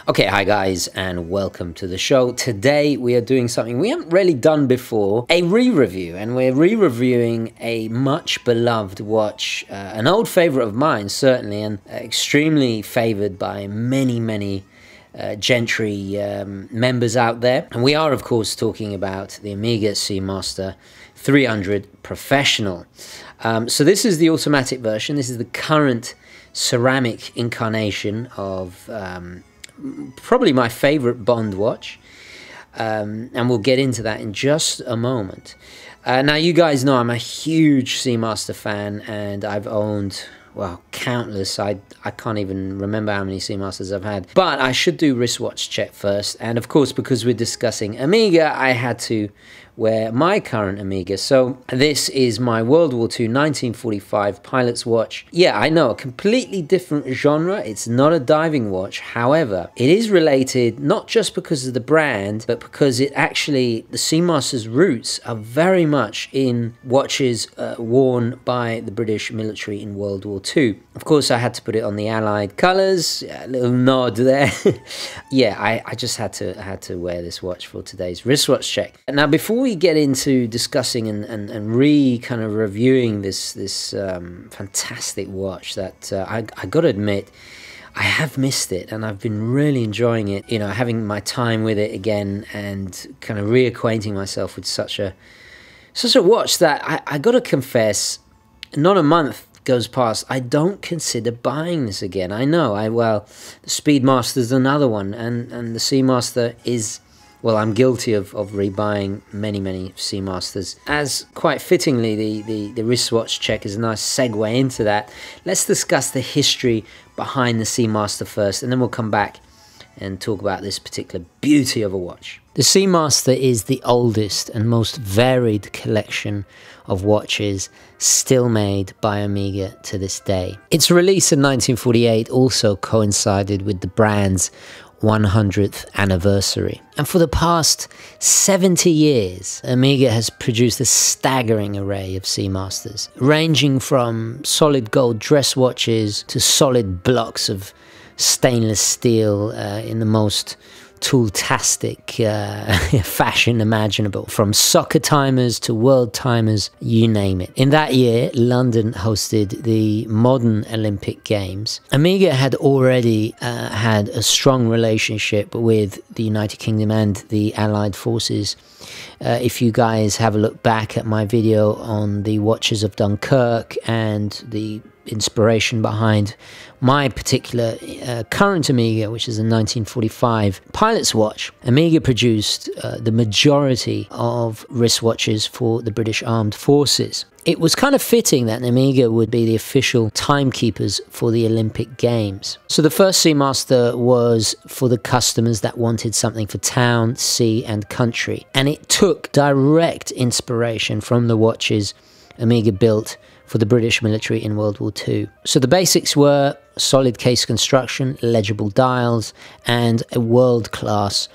Okay, hi guys, and welcome to the show. Today we are doing something we haven't really done before, a re-review, and we're re-reviewing a much beloved watch, an old favorite of mine certainly, and extremely favored by many gentry members out there. And we are of course talking about the Amiga Seamaster 300 Professional. So this is the automatic version. This is the current ceramic incarnation of probably my favorite Bond watch, and we'll get into that in just a moment. Now you guys know I'm a huge Seamaster fan, and I've owned, well, countless. I can't even remember how many Seamasters I've had, but I should do Wristwatch Check first. And of course, because we're discussing Amiga, I had to wear my current Amiga. So this is my World War II 1945 pilot's watch. Yeah, I know, a completely different genre. It's not a diving watch. However, it is related not just because of the brand, but because it actually, the Seamaster's roots are very much in watches worn by the British military in World War II. Of course, I had to put it on the Allied colours, a little nod there. Yeah, I just had to wear this watch for today's Wristwatch Check. Now, before we get into discussing and kind of reviewing this fantastic watch that I got to admit, I have missed it, and I've been really enjoying it, you know, having my time with it again and kind of reacquainting myself with such a watch that I got to confess, not a month goes past I don't consider buying this again. I know, well, the Speedmaster is another one, and the Seamaster is, well, I'm guilty of rebuying many Seamasters. As quite fittingly, the Wristwatch Check is a nice segue into that. Let's discuss the history behind the Seamaster first, and then we'll come back and talk about this particular beauty of a watch. The Seamaster is the oldest and most varied collection of watches still made by Amiga to this day. Its release in 1948 also coincided with the brand's 100th anniversary. And for the past 70 years, Amiga has produced a staggering array of Seamasters, ranging from solid gold dress watches to solid blocks of stainless steel in the most tool-tastic fashion imaginable, from soccer timers to world timers, you name it. In that year, London hosted the modern Olympic Games. Amiga had already had a strong relationship with the United Kingdom and the Allied forces. If you guys have a look back at my video on the watches of Dunkirk and the inspiration behind my particular current Amiga, which is a 1945 pilot's watch, Amiga produced the majority of wristwatches for the British Armed Forces. It was kind of fitting that Amiga would be the official timekeepers for the Olympic Games. So the first Seamaster was for the customers that wanted something for town, sea and country, and it took direct inspiration from the watches Amiga built for the British military in World War II. So the basics were solid case construction, legible dials, and a world-class,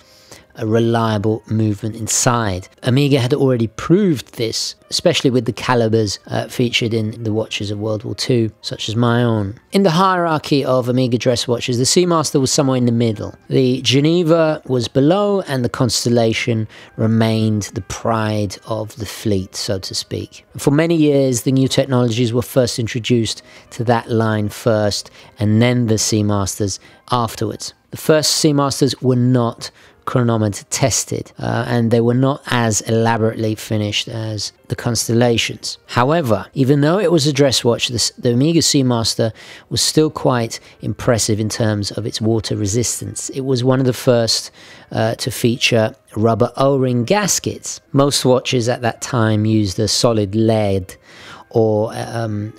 reliable movement inside. Amiga had already proved this, especially with the calibers featured in the watches of World War II, such as my own. In the hierarchy of Amiga dress watches, the Seamaster was somewhere in the middle. The Geneva was below, and the Constellation remained the pride of the fleet, so to speak. For many years, the new technologies were first introduced to that line first, and then the Seamasters afterwards. The first Seamasters were not chronometer tested, and they were not as elaborately finished as the Constellations. However, even though it was a dress watch, the Amiga Seamaster was still quite impressive in terms of its water resistance. It was one of the first to feature rubber O-ring gaskets. Most watches at that time used a solid lead or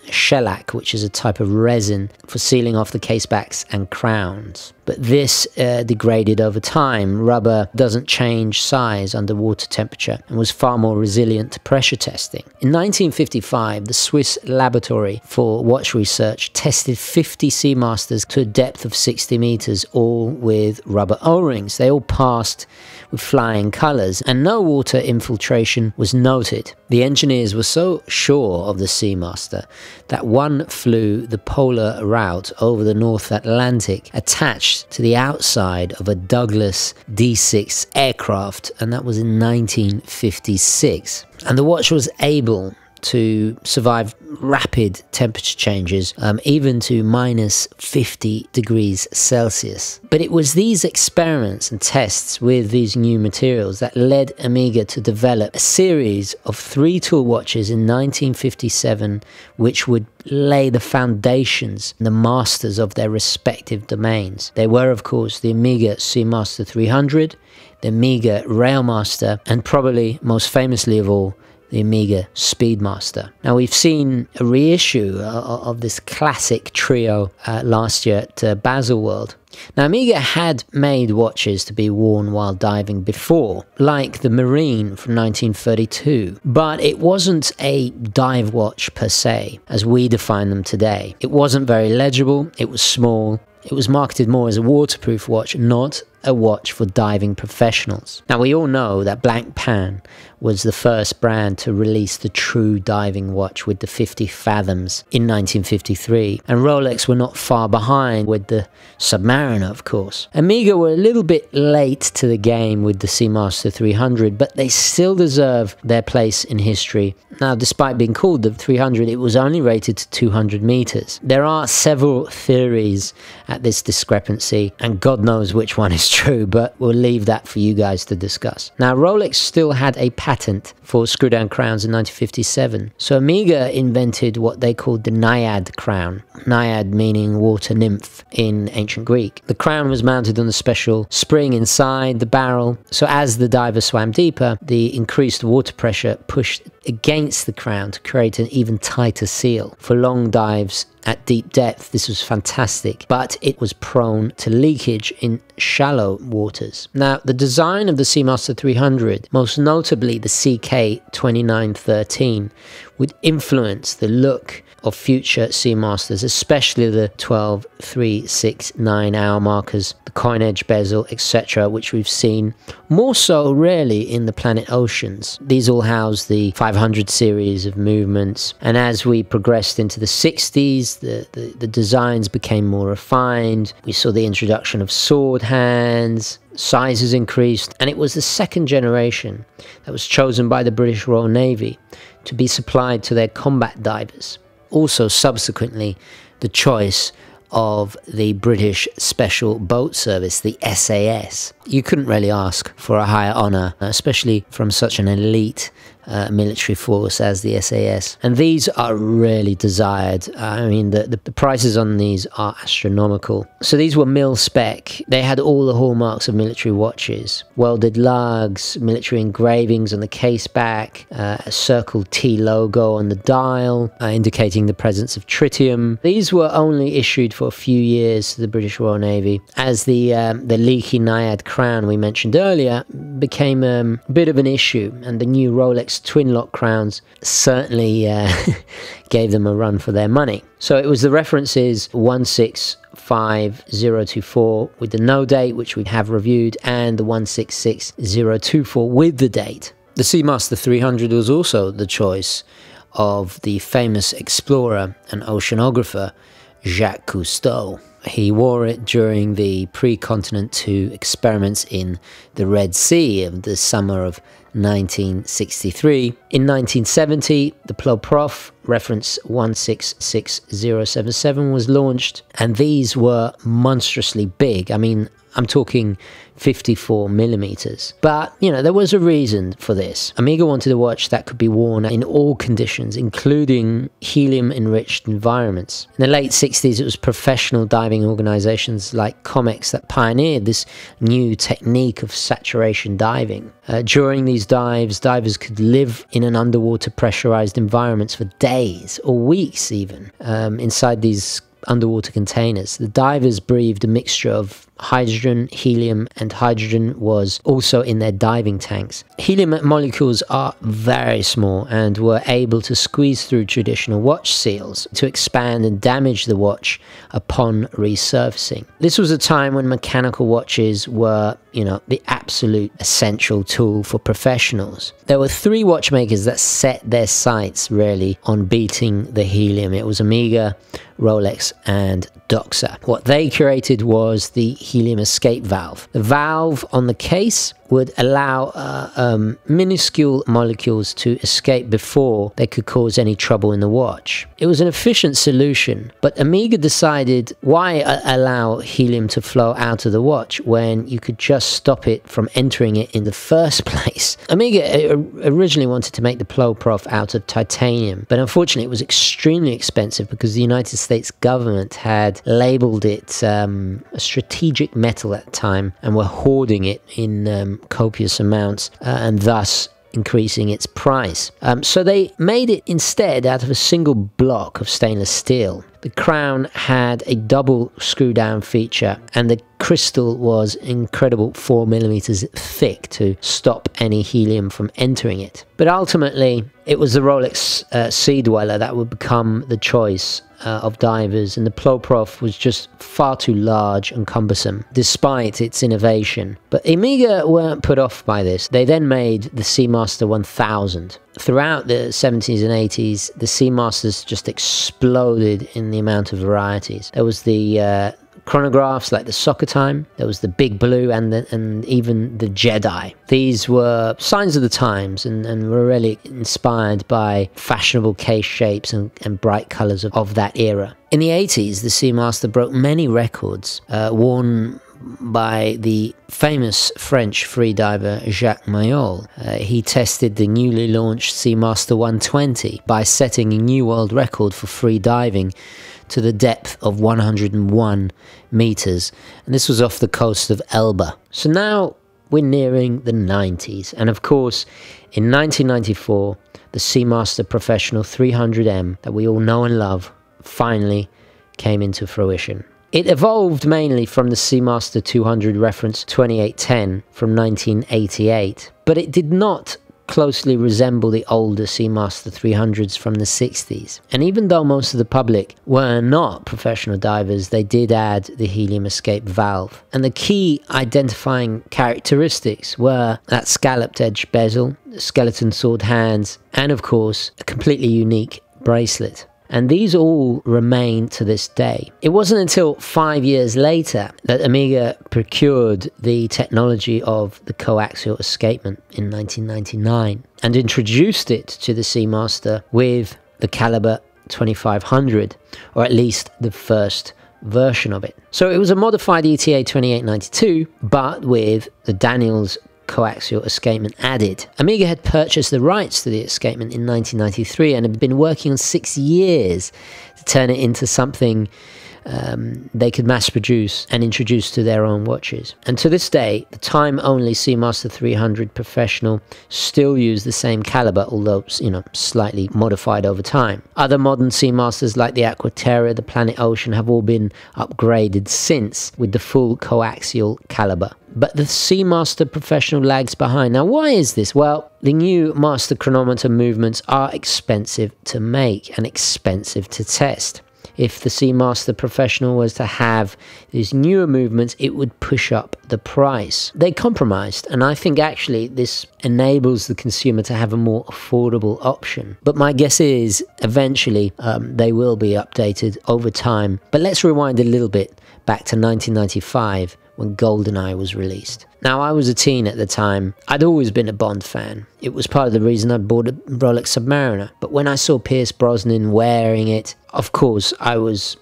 shellac, which is a type of resin for sealing off the casebacks and crowns. But this degraded over time. Rubber doesn't change size under water temperature and was far more resilient to pressure testing. In 1955, the Swiss Laboratory for Watch Research tested 50 Seamasters to a depth of 60 meters, all with rubber O-rings. They all passed with flying colors, and no water infiltration was noted. The engineers were so sure of the Seamaster that one flew the polar route over the North Atlantic attached attached to the outside of a Douglas D6 aircraft, and that was in 1956. And the watch was able to survive rapid temperature changes, even to minus 50 degrees Celsius. But it was these experiments and tests with these new materials that led Amiga to develop a series of 3 tool watches in 1957, which would lay the foundations and the masters of their respective domains. They were, of course, the Amiga Seamaster 300, the Amiga Railmaster, and probably most famously of all, the Amiga Speedmaster. Now, we've seen a reissue of this classic trio last year at Baselworld. Now, Amiga had made watches to be worn while diving before, like the Marine from 1932, but it wasn't a dive watch per se, as we define them today. It wasn't very legible, it was small, it was marketed more as a waterproof watch, not a watch for diving professionals. Now, we all know that Blank Pan was the first brand to release the true diving watch with the 50 fathoms in 1953, and Rolex were not far behind with the Submariner, of course. Amiga were a little bit late to the game with the Seamaster 300, but they still deserve their place in history. Now, despite being called the 300, it was only rated to 200 meters. There are several theories at this discrepancy, and God knows which one is true, but we'll leave that for you guys to discuss. Now, Rolex still had a patent for screw-down crowns in 1957, so Amiga invented what they called the Naiad crown. Naiad meaning water nymph in ancient Greek. The crown was mounted on a special spring inside the barrel, so as the diver swam deeper, the increased water pressure pushed against the crown to create an even tighter seal. For long dives at deep depth, this was fantastic, but it was prone to leakage in shallow waters. Now, the design of the Seamaster 300, most notably the CK2913, would influence the look of future Seamasters, especially the 12, 3, 6, 9 hour markers, the coin edge bezel, etc., which we've seen more so rarely in the Planet Oceans. These all house the 500 series of movements, and as we progressed into the 60s, the designs became more refined. We saw the introduction of sword hands, sizes increased, and it was the second generation that was chosen by the British Royal Navy to be supplied to their combat divers. Also, subsequently, the choice of the British Special Boat Service, the SAS. You couldn't really ask for a higher honour, especially from such an elite military force as the SAS. And these are really desired. I mean, the prices on these are astronomical. So these were mil-spec. They had all the hallmarks of military watches. Welded lugs, military engravings on the case back, a circle T logo on the dial, indicating the presence of tritium. These were only issued for a few years to the British Royal Navy, as the leaky Naiad crown we mentioned earlier became a bit of an issue, and the new Rolex twin lock crowns certainly gave them a run for their money. So it was the references 165024 with the no date, which we have reviewed, and the 166024 with the date. The Seamaster 300 was also the choice of the famous explorer and oceanographer Jacques Cousteau. He wore it during the pre-Continent 2 experiments in the Red Sea of the summer of 1963. In 1970, the Ploprof reference 166077 was launched, and these were monstrously big. I mean, I'm talking 54 millimeters. But, you know, there was a reason for this. Amiga wanted a watch that could be worn in all conditions, including helium-enriched environments. In the late 60s, it was professional diving organizations like Comex that pioneered this new technique of saturation diving. During these dives, divers could live in an underwater pressurized environments for days or weeks even, inside these underwater containers. The divers breathed a mixture of hydrogen, helium, and hydrogen was also in their diving tanks. Helium molecules are very small and were able to squeeze through traditional watch seals to expand and damage the watch upon resurfacing. This was a time when mechanical watches were, the absolute essential tool for professionals. There were 3 watchmakers that set their sights really on beating the helium. It was Amiga, Rolex, and Doxa. What they created was the helium escape valve. The valve on the case would allow minuscule molecules to escape before they could cause any trouble in the watch. It was an efficient solution, but Amiga decided, why allow helium to flow out of the watch when you could just stop it from entering it in the first place? Amiga originally wanted to make the Prof out of titanium, but unfortunately it was extremely expensive because the United States government had labeled it a strategic metal at the time and were hoarding it in copious amounts and thus increasing its price. So they made it instead out of a single block of stainless steel. The crown had a double screw down feature and the crystal was incredible 4mm thick to stop any helium from entering it. But ultimately it was the Rolex Sea Dweller that would become the choice of divers, and the Prof was just far too large and cumbersome despite its innovation. But Amiga weren't put off by this. They then made the Seamaster 1000. Throughout the 70s and 80s, the Seamasters just exploded in the amount of varieties. There was the chronographs like the Soccer Time, there was the Big Blue, and even the Jedi. These were signs of the times and were really inspired by fashionable case shapes and bright colors of that era. In the 80s, the Seamaster broke many records worn by the famous French freediver Jacques Mayol. He tested the newly launched Seamaster 120 by setting a new world record for free diving to the depth of 101 meters, and this was off the coast of Elba. So now we're nearing the 90s, and of course in 1994 the Seamaster Professional 300m that we all know and love finally came into fruition. It evolved mainly from the Seamaster 200 reference 2810 from 1988, but it did not closely resemble the older Seamaster 300s from the 60s. And even though most of the public were not professional divers, they did add the helium escape valve. And the key identifying characteristics were that scalloped edge bezel, skeleton sword hands, and of course a completely unique bracelet. And these all remain to this day. It wasn't until 5 years later that Amiga procured the technology of the Coaxial Escapement in 1999 and introduced it to the Seamaster with the Caliber 2500, or at least the first version of it. So it was a modified ETA 2892, but with the Daniels Coaxial Escapement added. Amiga had purchased the rights to the escapement in 1993 and had been working on 6 years to turn it into something they could mass produce and introduce to their own watches. And to this day, the time-only Seamaster 300 Professional still use the same caliber, although, slightly modified over time. Other modern Seamasters like the Aquaterra, the Planet Ocean have all been upgraded since with the full coaxial caliber. But the Seamaster Professional lags behind. Now, why is this? Well, the new master chronometer movements are expensive to make and expensive to test. If the Seamaster Professional was to have these newer movements, it would push up the price. They compromised, and I think actually this enables the consumer to have a more affordable option. But my guess is eventually they will be updated over time. But let's rewind a little bit back to 1995 when GoldenEye was released. Now, I was a teen at the time. I'd always been a Bond fan. It was part of the reason I bought a Rolex Submariner. But when I saw Pierce Brosnan wearing it, of course, I was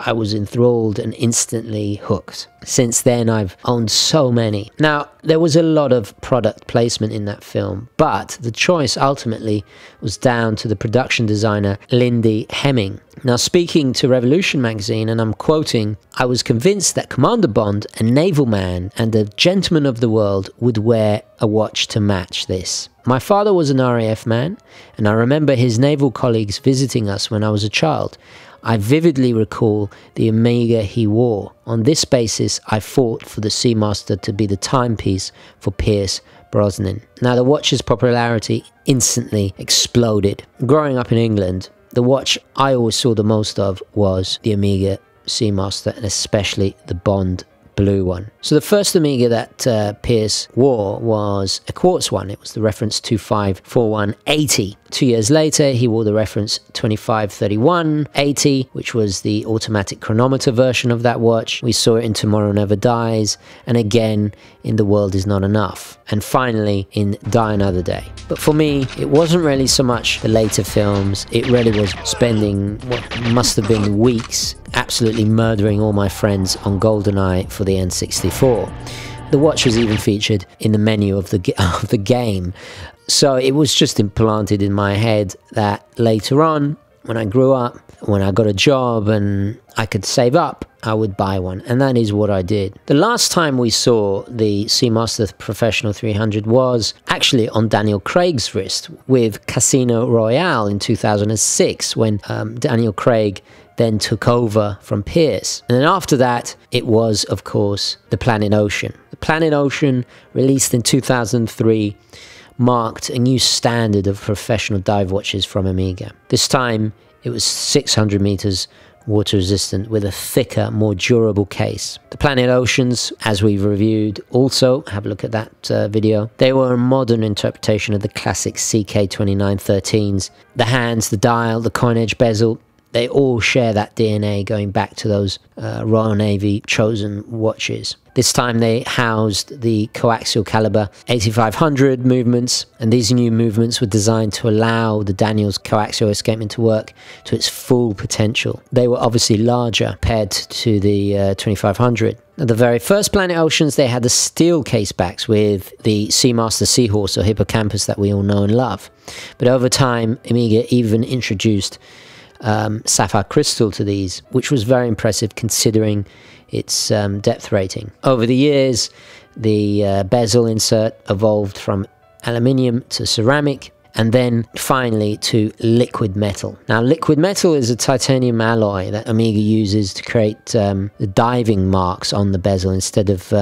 enthralled and instantly hooked. Since then, I've owned so many. Now, there was a lot of product placement in that film, but the choice ultimately was down to the production designer, Lindy Hemming. Now, speaking to Revolution magazine, and I'm quoting, "I was convinced that Commander Bond, a naval man and a gentleman of the world, would wear a watch to match this. My father was an RAF man, and I remember his naval colleagues visiting us when I was a child. I vividly recall the Amiga he wore. On this basis, I fought for the Seamaster to be the timepiece for Pierce Brosnan. Now, the watch's popularity instantly exploded. Growing up in England, the watch I always saw the most of was the Amiga Seamaster, and especially the Bond blue one. So the first Amiga that Pierce wore was a quartz one. It was the reference 254180. 2 years later, he wore the reference 253180, which was the automatic chronometer version of that watch. We saw it in Tomorrow Never Dies, and again in The World Is Not Enough, and finally in Die Another Day. But for me, it wasn't really so much the later films. It really was spending what must have been weeks absolutely murdering all my friends on GoldenEye for the N64. The watch was even featured in the menu of the game. So it was just implanted in my head that later on, when I grew up, when I got a job and I could save up, I would buy one. And that is what I did. The last time we saw the Seamaster Professional 300 was actually on Daniel Craig's wrist with Casino Royale in 2006, when Daniel Craig then took over from Pierce. And then after that, it was, of course, the Planet Ocean. The Planet Ocean, released in 2003, marked a new standard of professional dive watches from Amiga. This time, it was 600 meters water resistant with a thicker, more durable case. The Planet Oceans, as we've reviewed, also have a look at that video. They were a modern interpretation of the classic CK2913s. The hands, the dial, the coin edge bezel, they all share that DNA going back to those Royal Navy chosen watches. This time they housed the Coaxial Caliber 8500 movements, and these new movements were designed to allow the Daniels Coaxial Escapement to work to its full potential. They were obviously larger compared to the 2500. At the very first Planet Oceans, they had the steel case backs with the Seamaster Seahorse or Hippocampus that we all know and love. But over time, Amiga even introduced sapphire crystal to these, which was very impressive considering its depth rating. Over the years, the bezel insert evolved from aluminium to ceramic, and then finally to liquid metal. Now, liquid metal is a titanium alloy that Amiga uses to create the diving marks on the bezel instead of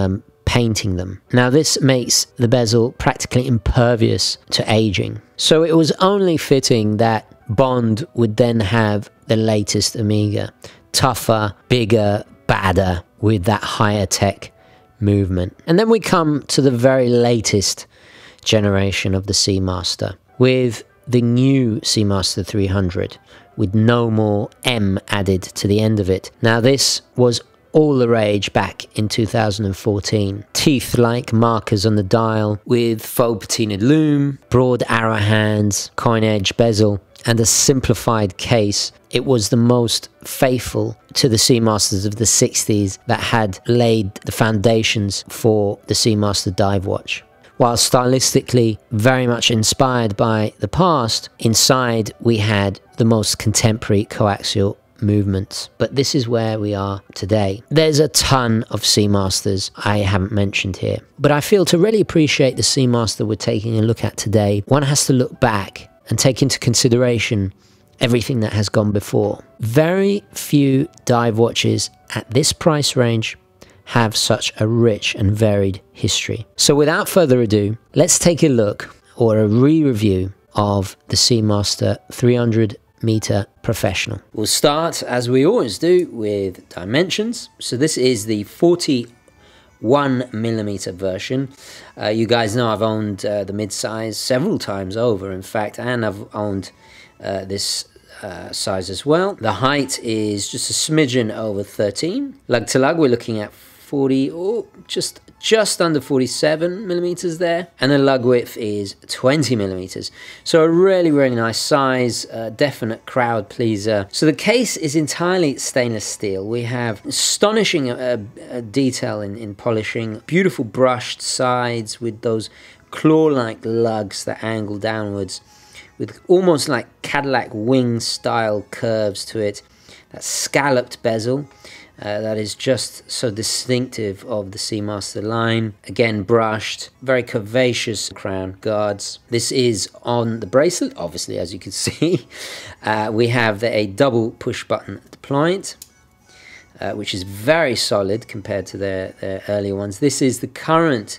painting them. Now, this makes the bezel practically impervious to aging. So it was only fitting that Bond would then have the latest Amiga, tougher, bigger, badder, with that higher tech movement. And then we come to the very latest generation of the Seamaster, with the new Seamaster 300, with no more M added to the end of it. Now, this was all the rage back in 2014. Teeth-like markers on the dial, with faux patinaed lume, broad arrow hands, coin edge bezel, and a simplified case. It was the most faithful to the Seamasters of the 60s that had laid the foundations for the Seamaster dive watch. While stylistically very much inspired by the past, inside we had the most contemporary coaxial movements. But this is where we are today. There's a ton of Seamasters I haven't mentioned here, but I feel to really appreciate the Seamaster we're taking a look at today, one has to look back and take into consideration everything that has gone before. Very few dive watches at this price range have such a rich and varied history. So without further ado, let's take a look, or a re-review, of the Seamaster 300m Professional. We'll start, as we always do, with dimensions. So this is the 41mm version. You guys know I've owned the mid-size several times over, in fact, and I've owned this size as well. The height is just a smidgen over 13. Lug to lug, we're looking at 40, or just under 47mm there, and the lug width is 20mm. So a really, really nice size, definite crowd pleaser. So the case is entirely stainless steel. We have astonishing detail in polishing, beautiful brushed sides with those claw-like lugs that angle downwards, with almost like Cadillac wing style curves to it. That scalloped bezel, that is just so distinctive of the Seamaster line. Again, brushed, very curvaceous crown guards. This is on the bracelet, obviously, as you can see. We have a double push button deployment, which is very solid compared to their earlier ones. This is the current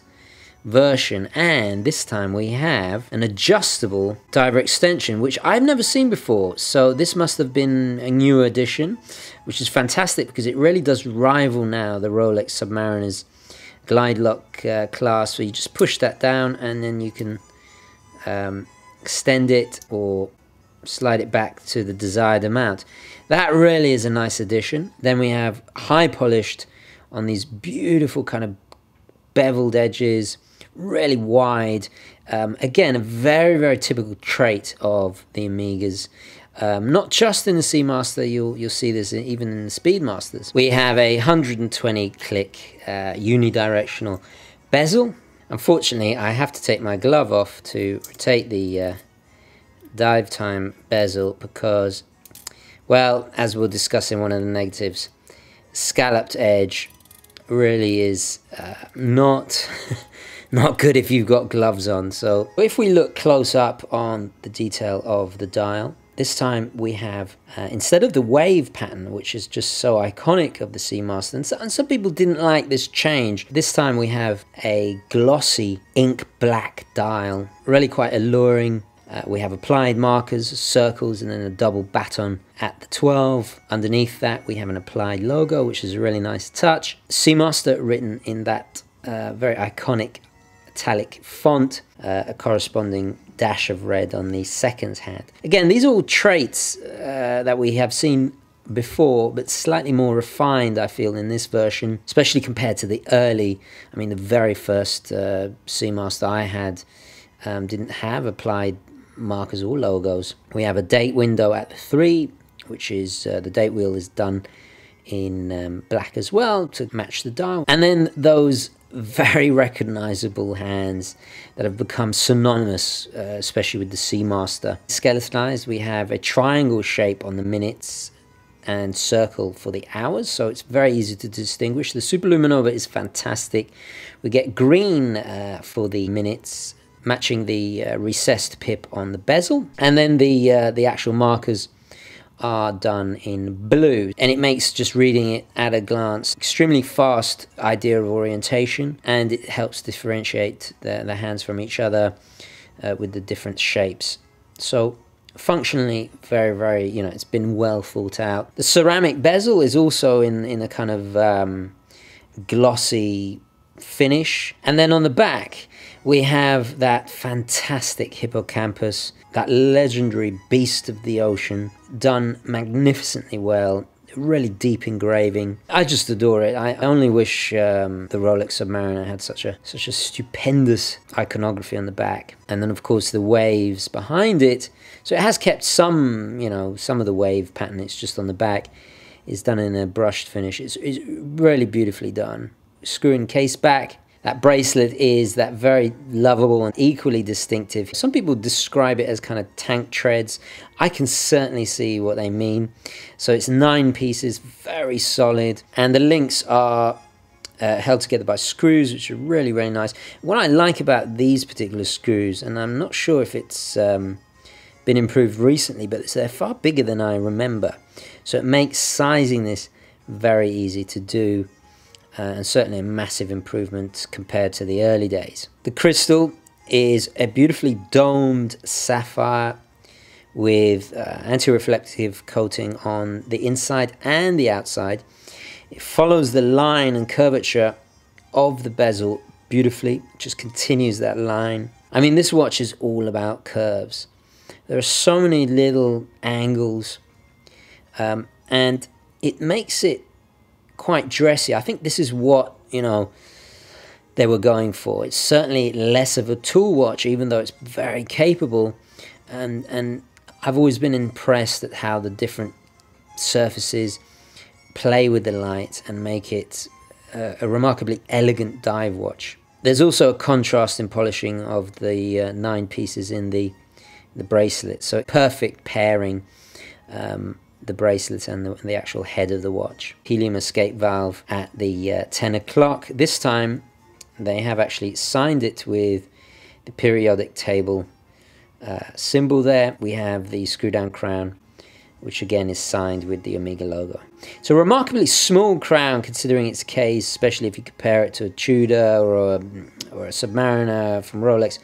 version, and this time we have an adjustable diver extension, which I've never seen before, so this must have been a new addition, which is fantastic because it really does rival now the Rolex Submariner's glide lock class. So you just push that down and then you can extend it or slide it back to the desired amount. That really is a nice addition. Then we have high polished on these beautiful kind of beveled edges, really wide. Again, a very, very typical trait of the Amigas. Not just in the Seamaster, you'll see this even in the Speedmasters. We have a 120 click unidirectional bezel. Unfortunately, I have to take my glove off to rotate the dive time bezel because, well, as we'll discuss in one of the negatives, scalloped edge really is not not good if you've got gloves on. So if we look close up on the detail of the dial, this time we have, instead of the wave pattern, which is just so iconic of the Seamaster, and some people didn't like this change, this time we have a glossy ink black dial, really quite alluring. We have applied markers, circles, and then a double baton at the 12. Underneath that we have an applied logo, which is a really nice touch. Seamaster written in that very iconic italic font, a corresponding dash of red on the second hand. Again, these are all traits that we have seen before, but slightly more refined, I feel, in this version, especially compared to the early. I mean, the very first Seamaster I had didn't have applied markers or logos. We have a date window at the 3, which is the date wheel is done in black as well to match the dial. And then those very recognizable hands that have become synonymous, especially with the Seamaster. Skeletonized, we have a triangle shape on the minutes and circle for the hours, so it's very easy to distinguish. The Superluminova is fantastic. We get green for the minutes, matching the recessed pip on the bezel, and then the actual markers are done in blue, and it makes just reading it at a glance extremely fast idea of orientation, and it helps differentiate the hands from each other with the different shapes. So functionally very, very, you know, it's been well thought out. The ceramic bezel is also in a kind of glossy finish, and then on the back we have that fantastic hippocampus, that legendary beast of the ocean, done magnificently well, really deep engraving. I just adore it. I only wish the Rolex Submariner had such a stupendous iconography on the back. And then of course the waves behind it. So it has kept some, you know, some of the wave pattern. It's just on the back. It's done in a brushed finish. It's really beautifully done. Screw in case back. That bracelet is that very lovable and equally distinctive. Some people describe it as kind of tank treads. I can certainly see what they mean. So it's 9 pieces, very solid. And the links are held together by screws, which are really, really nice. What I like about these particular screws, and I'm not sure if it's been improved recently, but they're far bigger than I remember. So it makes sizing this very easy to do. And certainly a massive improvement compared to the early days. The crystal is a beautifully domed sapphire with anti-reflective coating on the inside and the outside. It follows the line and curvature of the bezel beautifully, just continues that line. I mean, this watch is all about curves. There are so many little angles, and it makes it quite dressy. I think this is what, you know, they were going for. It's certainly less of a tool watch, even though it's very capable, and I've always been impressed at how the different surfaces play with the light and make it a remarkably elegant dive watch. There's also a contrast in polishing of the 9 pieces in the bracelet, so perfect pairing. the bracelets and the actual head of the watch. Helium escape valve at the 10 o'clock. This time they have actually signed it with the periodic table symbol there. We have the screw down crown, which again is signed with the Omega logo. It's a remarkably small crown considering its case, especially if you compare it to a Tudor or a Submariner from Rolex.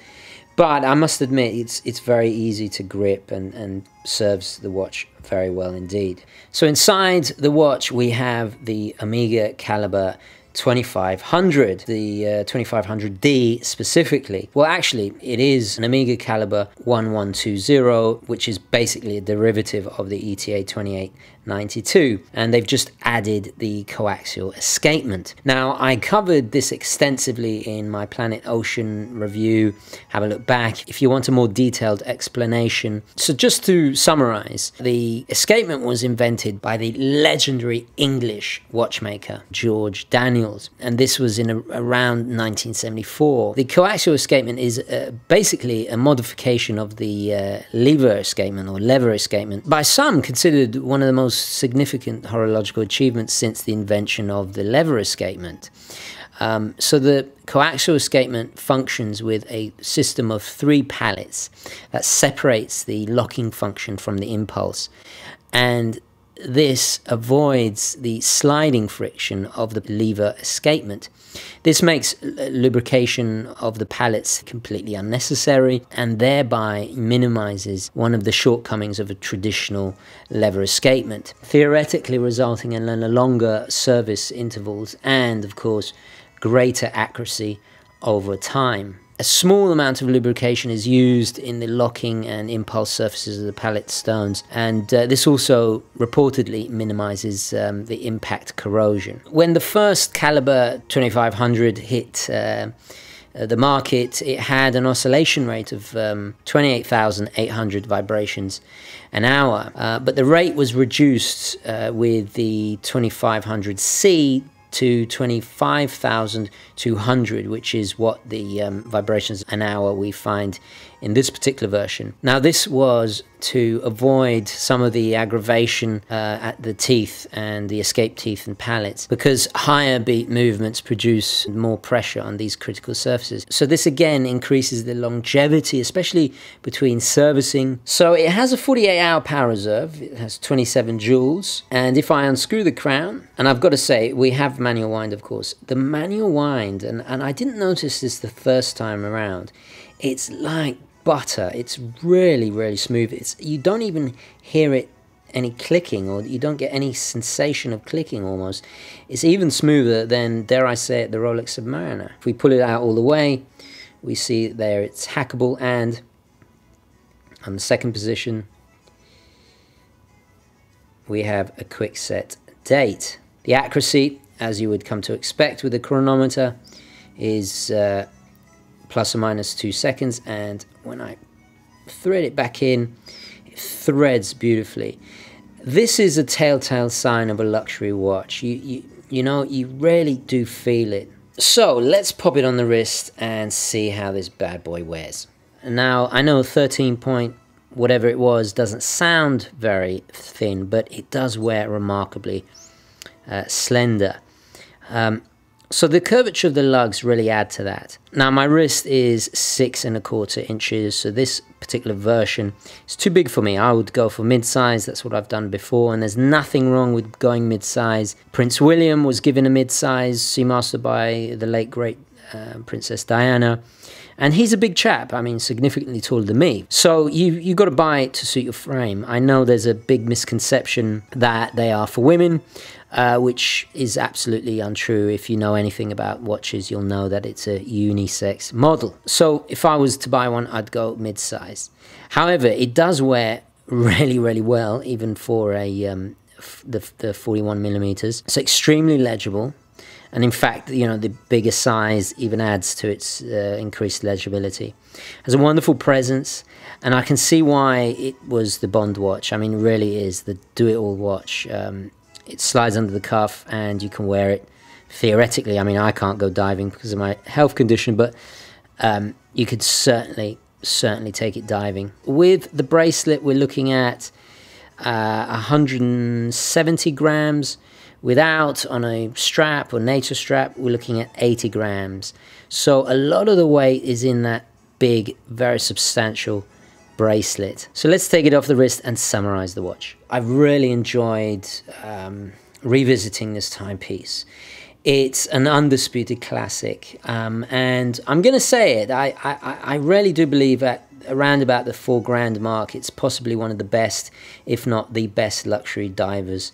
But I must admit, it's very easy to grip and serves the watch very well indeed. So inside the watch we have the Amiga Caliber 2500, the 2500D specifically. Well, actually, it is an Amiga Caliber 1120, which is basically a derivative of the ETA 2892, and they've just added the coaxial escapement. Now, I covered this extensively in my Planet Ocean review. Have a look back if you want a more detailed explanation. So just to summarize, the escapement was invented by the legendary English watchmaker George Daniels, and this was in around 1974. The coaxial escapement is basically a modification of the lever escapement or lever escapement, by some considered one of the most significant horological achievements since the invention of the lever escapement. So the coaxial escapement functions with a system of 3 pallets that separates the locking function from the impulse, and this avoids the sliding friction of the lever escapement. This makes lubrication of the pallets completely unnecessary and thereby minimizes one of the shortcomings of a traditional lever escapement, theoretically resulting in longer service intervals and, of course, greater accuracy over time. A small amount of lubrication is used in the locking and impulse surfaces of the pallet stones, and this also reportedly minimizes the impact corrosion. When the first Caliber 2500 hit the market, it had an oscillation rate of 28,800 vibrations an hour, but the rate was reduced with the 2500C to 25,200, which is what the vibrations an hour we find in this particular version. Now, this was to avoid some of the aggravation at the teeth and the escape teeth and pallets, because higher beat movements produce more pressure on these critical surfaces. So this again increases the longevity, especially between servicing. So it has a 48-hour power reserve, it has 27 joules, and if I unscrew the crown, and I've got to say, we have manual wind, of course. The manual wind, and I didn't notice this the first time around, it's like butter. It's really, really smooth. You don't even hear it any clicking, or you don't get any sensation of clicking almost. It's even smoother than, dare I say it, the Rolex Submariner. If we pull it out all the way, we see there it's hackable, and on the second position, we have a quick set date. The accuracy, as you would come to expect with a chronometer, is plus or minus 2 seconds, and when I thread it back in, it threads beautifully. This is a telltale sign of a luxury watch. You know, you really do feel it. So let's pop it on the wrist and see how this bad boy wears. Now, I know 13 point whatever it was doesn't sound very thin, but it does wear remarkably slender. So the curvature of the lugs really add to that. Now, my wrist is 6 1/4 inches, so this particular version is too big for me. I would go for mid-size. That's what I've done before, and there's nothing wrong with going mid-size. Prince William was given a mid-size Seamaster by the late great Princess Diana, and he's a big chap. I mean, significantly taller than me. So you got to buy it to suit your frame. I know there's a big misconception that they are for women, which is absolutely untrue. If you know anything about watches, you'll know that it's a unisex model. So if I was to buy one, I'd go mid-size. However, it does wear really, really well, even for a the 41 millimeters. It's extremely legible. And in fact, you know, the bigger size even adds to its increased legibility. It has a wonderful presence, and I can see why it was the Bond watch. I mean, it really is the do-it-all watch. It slides under the cuff, and you can wear it theoretically. I mean, I can't go diving because of my health condition, but you could certainly take it diving. With the bracelet, we're looking at 170 grams. Without, on a strap or NATO strap, we're looking at 80 grams. So a lot of the weight is in that big, very substantial bracelet. So let's take it off the wrist and summarize the watch. I've really enjoyed revisiting this timepiece. It's an undisputed classic, and I'm going to say it, I really do believe at around about the £4 mark, it's possibly one of the best, if not the best luxury divers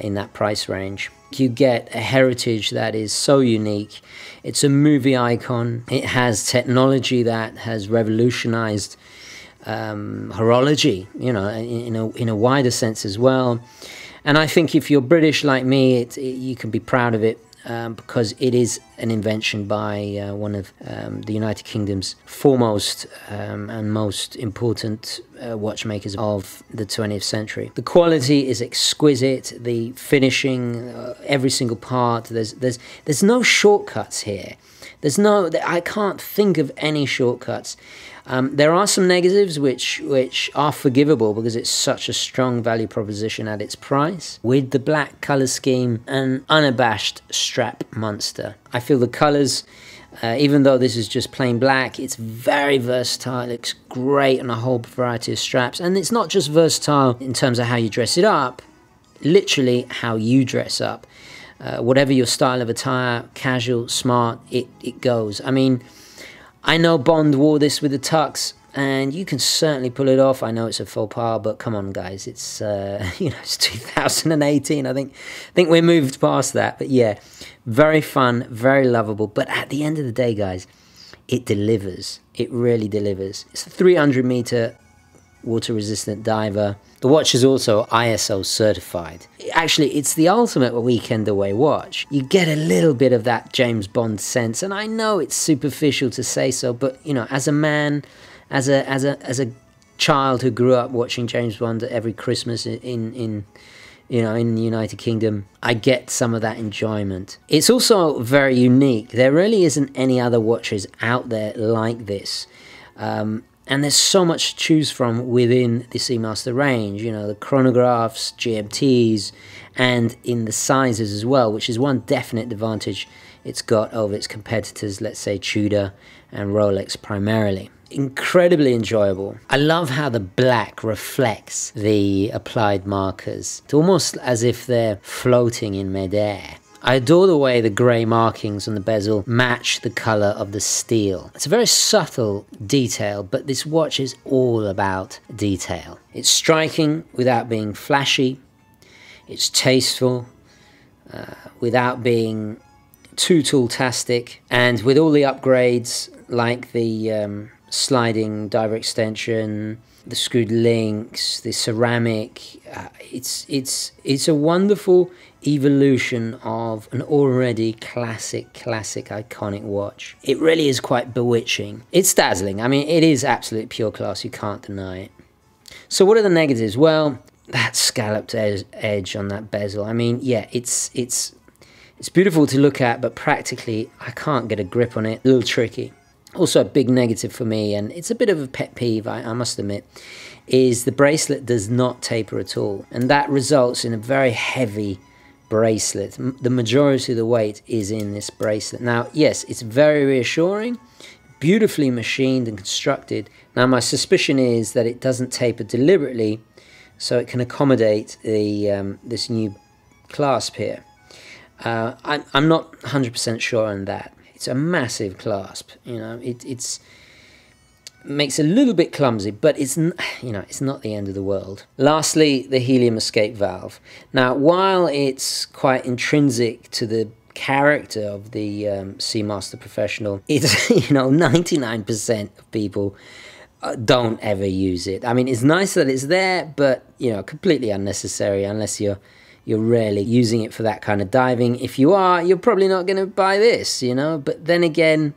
in that price range. You get a heritage that is so unique. It's a movie icon. It has technology that has revolutionized horology, you know, in a wider sense as well. And I think if you're British like me, you can be proud of it because it is an invention by one of the United Kingdom's foremost and most important watchmakers of the 20th century. The quality is exquisite. The finishing, every single part. There's no shortcuts here. I can't think of any shortcuts. There are some negatives which are forgivable because it's such a strong value proposition at its price. With the black color scheme, an unabashed strap monster. I feel the colors, even though this is just plain black, it's very versatile. It looks great on a whole variety of straps. And it's not just versatile in terms of how you dress it up, literally how you dress up. Whatever your style of attire, casual, smart, it goes. I mean, I know Bond wore this with the tux, and you can certainly pull it off. I know it's a faux pas, but come on, guys, it's you know, it's 2018. I think we're moved past that. But yeah, very fun, very lovable. But at the end of the day, guys, it delivers. It really delivers. It's a 300-meter water-resistant diver. The watch is also ISO certified. Actually, it's the ultimate weekend away watch. You get a little bit of that James Bond sense, and I know it's superficial to say so, but you know, as a man, as a child who grew up watching James Bond every Christmas in the United Kingdom, I get some of that enjoyment. It's also very unique. There really isn't any other watches out there like this. And there's so much to choose from within the Seamaster range, you know, the chronographs, GMTs, and in the sizes as well, which is one definite advantage it's got over its competitors, let's say Tudor and Rolex primarily. Incredibly enjoyable. I love how the black reflects the applied markers. It's almost as if they're floating in midair. I adore the way the grey markings on the bezel match the colour of the steel. It's a very subtle detail, but this watch is all about detail. It's striking without being flashy. It's tasteful without being too tool-tastic. And with all the upgrades, like the sliding diver extension, the screwed links, the ceramic, it's a wonderful evolution of an already classic iconic watch. It really is quite bewitching. It's dazzling. I mean, it is absolute pure class, you can't deny it. So what are the negatives? Well, that scalloped edge on that bezel. I mean, yeah, it's beautiful to look at, but practically I can't get a grip on it. A little tricky. Also a big negative for me, and it's a bit of a pet peeve, I must admit, is the bracelet does not taper at all, and that results in a very heavy bracelet. The majority of the weight is in this bracelet. Now, yes, it's very reassuring, beautifully machined and constructed. Now, my suspicion is that it doesn't taper deliberately, so it can accommodate the this new clasp here. I'm not 100% sure on that. It's a massive clasp, you know. It's makes it a little bit clumsy, but it's not the end of the world. Lastly, the helium escape valve. Now, while it's quite intrinsic to the character of the Seamaster Professional, it's 99% of people don't ever use it. I mean, it's nice that it's there, but completely unnecessary unless you're rarely using it for that kind of diving. If you are, you're probably not going to buy this, But then again,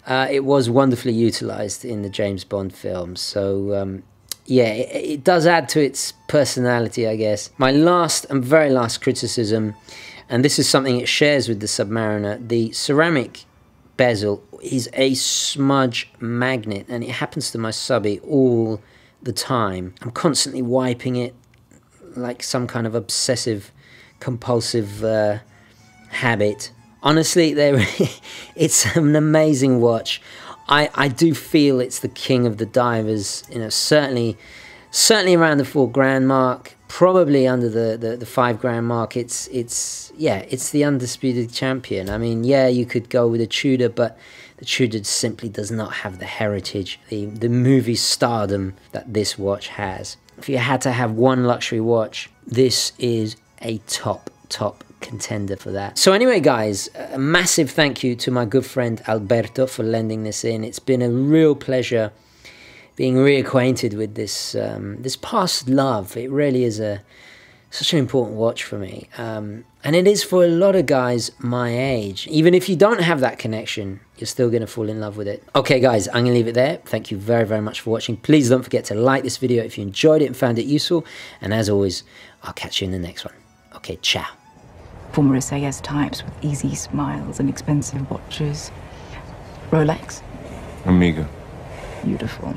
it was wonderfully utilized in the James Bond films. So, yeah, it does add to its personality, I guess. My last and very last criticism, and this is something it shares with the Submariner, the ceramic bezel is a smudge magnet, and it happens to my subby all the time. I'm constantly wiping it like some kind of obsessive compulsive habit. Honestly, it's an amazing watch. I do feel it's the king of the divers, you know, certainly around the $4,000 mark, probably under the $5,000 mark. It's the undisputed champion. I mean, yeah, you could go with a Tudor, but the Tudor simply does not have the heritage, the movie stardom that this watch has. If you had to have one luxury watch, this is a top contender for that. So anyway, guys, a massive thank you to my good friend Alberto for lending this in. It's been a real pleasure being reacquainted with this this past love. It really is such an important watch for me, and it is for a lot of guys my age. Even if you don't have that connection, you're still going to fall in love with it. Okay, guys, I'm going to leave it there. Thank you very much for watching. Please don't forget to like this video if you enjoyed it and found it useful. And as always, I'll catch you in the next one. Okay, ciao. Former SAS types with easy smiles and expensive watches. Rolex. Amiga. Beautiful.